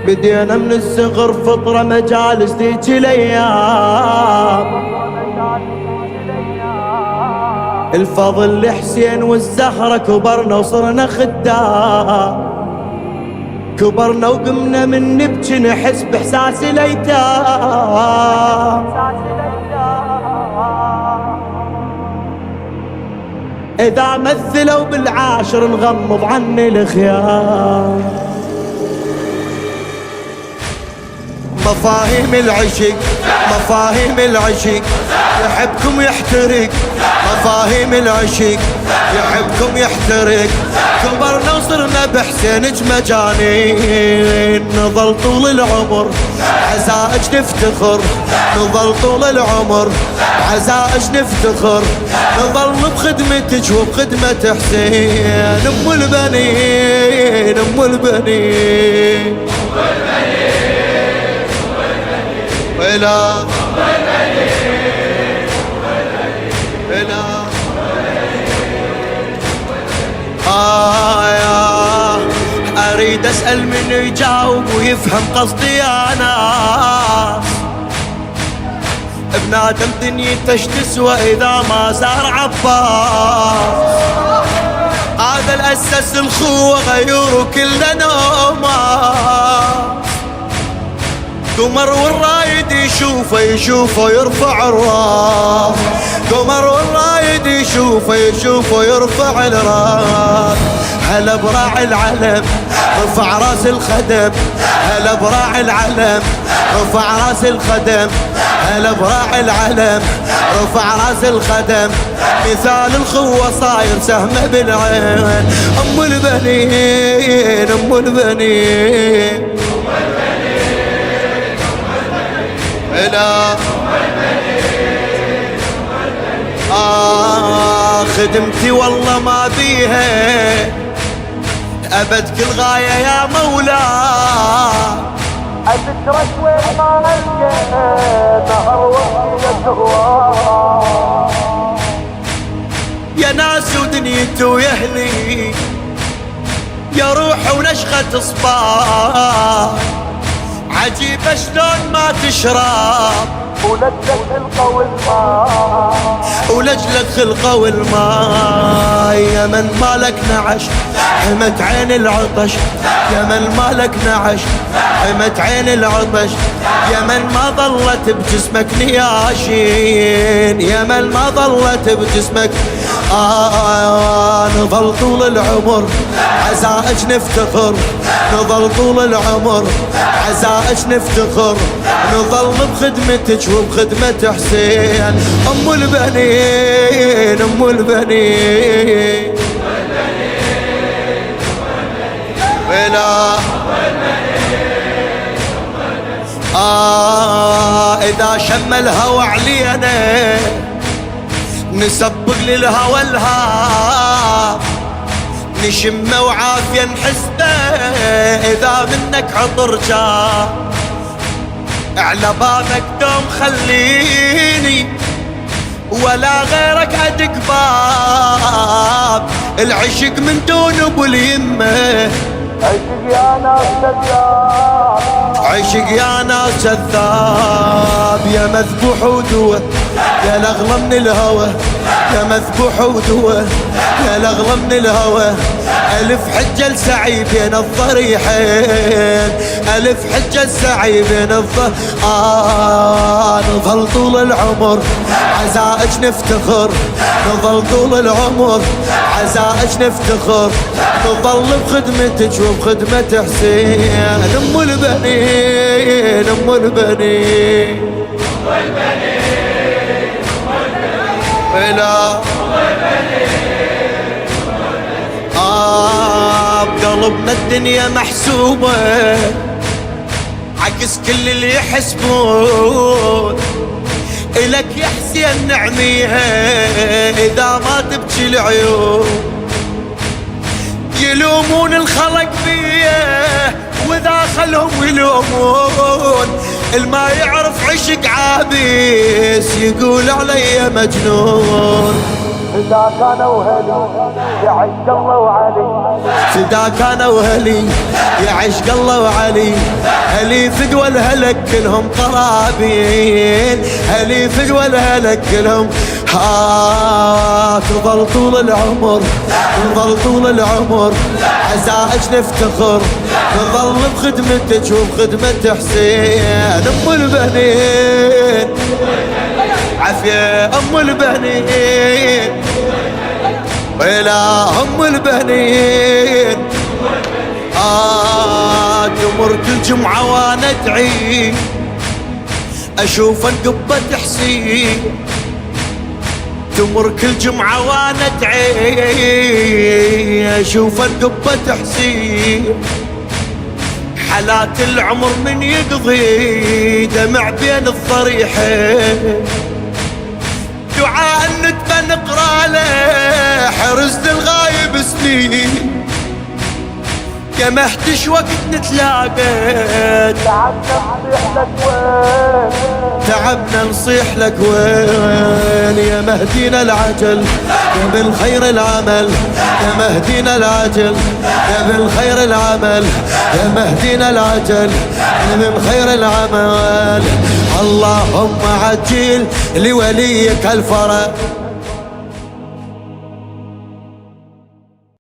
بدينا من الصغر فطرة مجالس ذيك الايام، الفضل لحسين والزهرة كبرنا وصرنا خدام، كبرنا وقمنا من نبكي نحس باحساس الايتام. اذا مثلوا بالعاشر نغمض عني الخيام. مفاهيم العشق مفاهيم العشق يحبكم يحترق، مفاهيم العشق يحبكم يحترق. كبرنا وصرنا بحسينك مجانين، نظل طول العمر عزائج نفتخر، نظل طول العمر عزائج نفتخر. نظل بخدمتك وبخدمة حسين، ام البنين ام البنين ولا أريد أسأل من يجاوب ويفهم قصدي يا ناس. ابن آدم دنيته اش تسوى إذا ما صار عباس. هذا الأساس الخوة غيروا كلنا نوماس. قمر والرايد يشوفه يرفع الراس، قمر والرايد يشوفه يرفع الراس. هلا براعي العلم رفع راس الخدم، هلا براعي العلم رفع راس الخدم، هلا براعي العلم رفع راس الخدم. مثال الخوة صاير سهمه بالعين، ام البنين ام البنين لا خدمتي والله ما بيها أبد كل غاية يا مولاي. أتترك وين ما ألقى نهر وصيلة هواه. يا ناس ودنيتي ويهلي يا روح ونشخة صباح. عجيبة شلون ما تشرب ولجلك خلقه والماء، ولجلك خلقه والماء. يا من مالك نعش حمت عين العطش، يا من مالك نعش حمت عين العطش. يا من ما ظلت بجسمك نياشين، يا من ما ظلت بجسمك نظل طول العمر عزائج نفتخر، نظل طول العمر عزائج نفتخر. نظل بخدمتك وبخدمة حسين، ام البنين ام البنين ولا اذا شم الهوى علينا نسبق للهوى الهام، نشمه وعافية نحسه إذا منك عطر جاء. على بابك دوم خليني ولا غيرك أدق باب. العشق من دون أبو اليمة، عشق يا ناس كذاب، عشق يا ناس كذاب. يا مذبوح ودوه يا الأغلى من الهوى، يا مذبوح ودوه يا الأغلى من الهوى. ألف حجة السعي بين الضريحين، ألف حجة السعي بين نظل طول العمر عزائج نفتخر، نظل طول العمر عزائج نفتخر. نظل بخدمتك وبخدمة حسين، ام البنين ام البنين ام البنين لا بقلبنا الدنيا محسوبة عكس كل اللي يحسبون. إلك يا حسين نعميها إذا ما تبكي العيون. يلومون الخلق بيه وإذا خلهم يلومون. الما يعرف عشق عابس يقول علي مجنون. إذا كانوا هلو يعز الله وعلي فداك انا وهلي يا عشق الله وعلي. هلي فدوى الهلك كلهم قرابين، هلي فدوى الهلك كلهم. تظل طول العمر، تظل طول العمر عساك نفتخر، نظل بخدمتك وبخدمة حسين. ام البنين عافية ام البنين، ويلا ام البنين. تمر كل جمعة وانا ادعي اشوف القبة حسين. تمر كل جمعة وانا ادعي اشوف القبة حسين. حالات العمر من يقضي دمع بين الضريحين، دعاء الندبة نقرا له حرز للغايب سنين. يا مهدش وقت نتلاقى تعبنا نصيح لك وين. يا مهدينا العجل يا بالخير العمل، يا مهدينا العجل يا بالخير العمل، يا مهدينا العجل يا بالخير العمل. اللهم عجل لوليك الفرج.